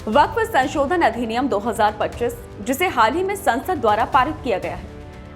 वक्फ संशोधन अधिनियम 2025, जिसे हाल ही में संसद द्वारा पारित किया गया है,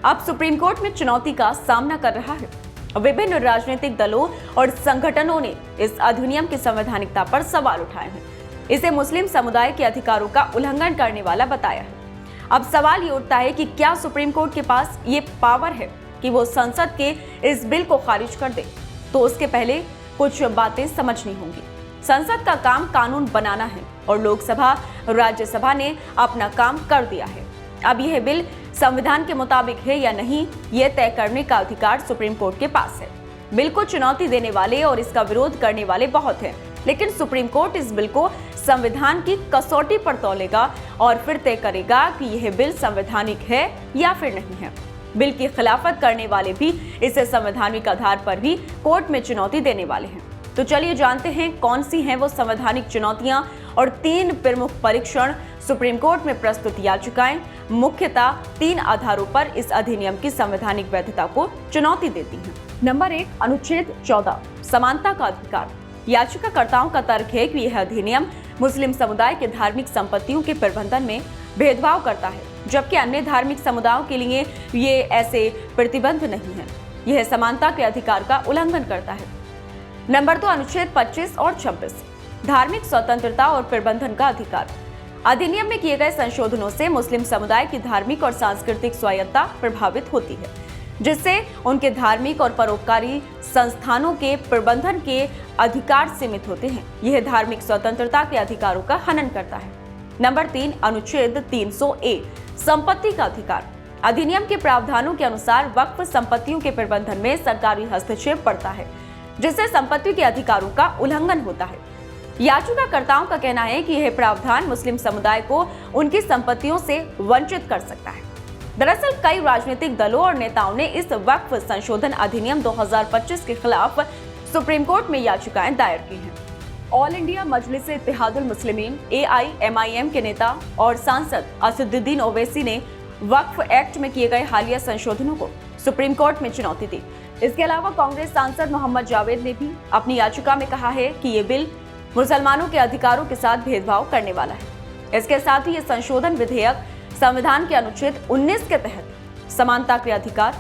अब सुप्रीम कोर्ट में चुनौती का सामना कर रहा है। विभिन्न राजनीतिक दलों और संगठनों ने इस अधिनियम की संवैधानिकता पर सवाल उठाए हैं। इसे मुस्लिम समुदाय के अधिकारों का उल्लंघन करने वाला बताया है। अब सवाल ये उठता है कि क्या सुप्रीम कोर्ट के पास ये पावर है कि वो संसद के इस बिल को खारिज कर दे। तो उसके पहले कुछ बातें समझनी होंगी। संसद का काम कानून बनाना है और लोकसभा, राज्यसभा ने अपना काम कर दिया है। अब यह बिल संविधान के मुताबिक है या नहीं, यह तय करने का अधिकार सुप्रीम कोर्ट के पास है। बिल को चुनौती देने वाले और इसका विरोध करने वाले बहुत हैं, लेकिन सुप्रीम कोर्ट इस बिल को संविधान की कसौटी पर तौलेगा और फिर तय करेगा कि यह बिल संवैधानिक है या फिर नहीं है। बिल की खिलाफत करने वाले भी इसे संवैधानिक आधार पर भी कोर्ट में चुनौती देने वाले हैं। तो चलिए जानते हैं कौन सी हैं वो संवैधानिक चुनौतियां और 3 प्रमुख परीक्षण सुप्रीम कोर्ट में प्रस्तुत याचिकाएं मुख्यतः 3 आधारों पर इस अधिनियम की संवैधानिक वैधता को चुनौती देती हैं। नंबर 1, अनुच्छेद 14, समानता का अधिकार। याचिकाकर्ताओं का तर्क है कि यह अधिनियम मुस्लिम समुदाय के धार्मिक संपत्तियों के प्रबंधन में भेदभाव करता है, जबकि अन्य धार्मिक समुदायों के लिए ये ऐसे प्रतिबंध नहीं है। यह समानता के अधिकार का उल्लंघन करता है। नंबर 2, अनुच्छेद 25 और 26, धार्मिक स्वतंत्रता और प्रबंधन का अधिकार। अधिनियम में किए गए संशोधनों से मुस्लिम समुदाय की धार्मिक और सांस्कृतिक स्वायत्तता प्रभावित होती है, जिससे उनके धार्मिक और परोपकारी संस्थानों के प्रबंधन के अधिकार सीमित होते हैं। यह धार्मिक स्वतंत्रता के अधिकारों का हनन करता है। नंबर 3, अनुच्छेद 300A, संपत्ति का अधिकार। अधिनियम के प्रावधानों के अनुसार वक्फ संपत्तियों के प्रबंधन में सरकारी हस्तक्षेप पड़ता है, जिससे संपत्ति के अधिकारों का उल्लंघन होता है। याचिकाकर्ताओं का कहना है कि यह प्रावधान मुस्लिम समुदाय को उनकी संपत्तियों से वंचित कर सकता है। दरअसल कई राजनीतिक दलों और नेताओं ने इस वक्फ संशोधन अधिनियम 2025 के खिलाफ सुप्रीम कोर्ट में याचिकाएं दायर की हैं। All India मजलिस-ए Ittehadul Muslimeen AIMIM के नेता और सांसद असदुद्दीन ओवैसी ने वक्फ एक्ट में किए गए हालिया संशोधनों को सुप्रीम कोर्ट में चुनौती दी। इसके अलावा कांग्रेस सांसद मोहम्मद जावेद ने भी अपनी याचिका में कहा है कि ये बिल मुसलमानों के अधिकारों के साथ भेदभाव करने वाला है। इसके साथ ही ये संशोधन विधेयक संविधान के अनुच्छेद 19 के तहत समानता के अधिकार,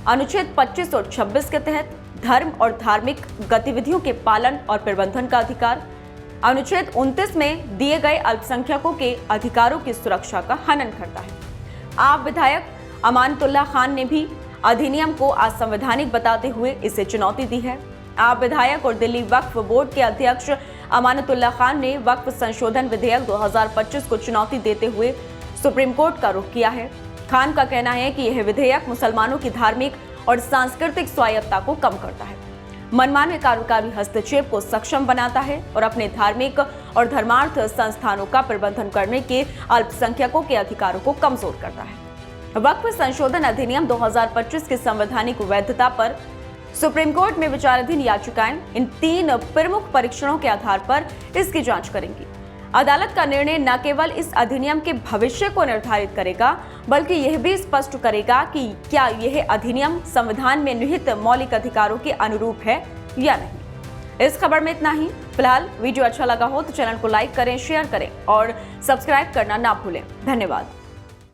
अनुच्छेद 25 और 26 के तहत धर्म और धार्मिक गतिविधियों के पालन और प्रबंधन का अधिकार, अनुच्छेद 29 में दिए गए अल्पसंख्यकों के अधिकारों की सुरक्षा का हनन करता है। आप विधायक अमानतुल्लाह खान ने भी अधिनियम को असंवैधानिक बताते हुए इसे चुनौती दी है। आप विधायक और दिल्ली वक्फ बोर्ड के अध्यक्ष अमानतुल्लाह खान ने वक्फ संशोधन विधेयक 2025 को चुनौती देते हुए सुप्रीम कोर्ट का रुख किया है। खान का कहना है कि यह विधेयक मुसलमानों की धार्मिक और सांस्कृतिक स्वायत्तता को कम करता है, मनमाने कारोबारी हस्तक्षेप को सक्षम बनाता है और अपने धार्मिक और धर्मार्थ संस्थानों का प्रबंधन करने के अल्पसंख्यकों के अधिकारों को कमजोर करता है। वक्फ संशोधन अधिनियम 2025 की संवैधानिक वैधता पर सुप्रीम कोर्ट में विचाराधीन याचिकाएं इन 3 प्रमुख परीक्षणों के आधार पर इसकी जांच करेंगी। अदालत का निर्णय न केवल इस अधिनियम के भविष्य को निर्धारित करेगा, बल्कि यह भी स्पष्ट करेगा कि क्या यह अधिनियम संविधान में निहित मौलिक अधिकारों के अनुरूप है या नहीं। इस खबर में इतना ही। फिलहाल वीडियो अच्छा लगा हो तो चैनल को लाइक करें, शेयर करें और सब्सक्राइब करना ना भूलें। धन्यवाद।